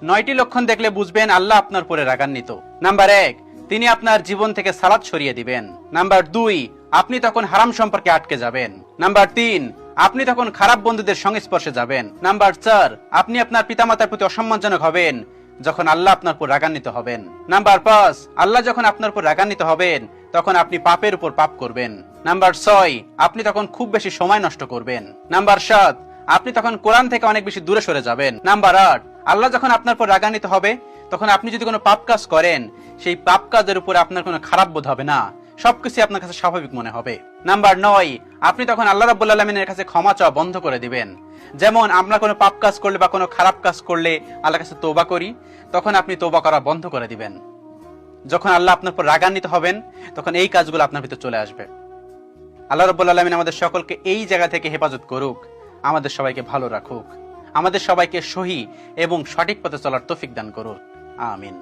9টি লক্ষণ দেখলে বুঝবেন আল্লাহ আপনার উপরে রাগান্বিত। নাম্বার 1, তিনি আপনার জীবন থেকে সালাত সরিয়ে দিবেন। নাম্বার 2, আপনি তখন হারাম সম্পর্কে আটকে যাবেন। নাম্বার 3, আপনি তখন খারাপ বন্ধুদের সংস্পর্শে যাবেন। নাম্বার 4, আপনি আপনার পিতামাতার প্রতি অসম্মানজনক হবেন যখন আল্লাহ আপনার উপর রাগান্বিত হবেন। নাম্বার 5, আল্লাহ যখন আপনার উপর রাগান্বিত হবেন তখন আপনি পাপের উপর পাপ করবেন। নাম্বার 6, আপনি তখন খুব বেশি সময় নষ্ট করবেন। নাম্বার 7, আপনি তখন কোরআন থেকে অনেক বেশি দূরে সরে যাবেন। নাম্বার 8, আল্লাহ যখন আপনার উপর রাগান্বিত হবে তখন আপনি যদি কোনো পাপ কাজ করেন সেই পাপ কাজের উপরে আপনার কোনো খারাপ বোধ হবে না, সবকিছু আপনার কাছে স্বাভাবিক মনে হবে। নাম্বার 9, আপনি তখন আল্লাহ রাব্বুল আলামিনের কাছে ক্ষমা চাওয়া বন্ধ করে দিবেন। যেমন আমরা কোনো পাপ কাজ করলে বা কোনো খারাপ কাজ করলে আল্লাহর কাছে তওবা করি, তখন আপনি তওবা করা বন্ধ করে দিবেন। যখন আল্লাহ আপনার উপর রাগান্বিত হবেন তখন এই কাজগুলো আপনার ভিতর চলে আসবে। আল্লাহ রাব্বুল আলামিন আমাদের সকলকে এই জায়গা থেকে হেফাজত করুক, আমাদের সবাইকে ভালো রাখুক, আমাদের সবাইকে সহি এবং সঠিক পথে চলার তৌফিক দান করুক। আমিন।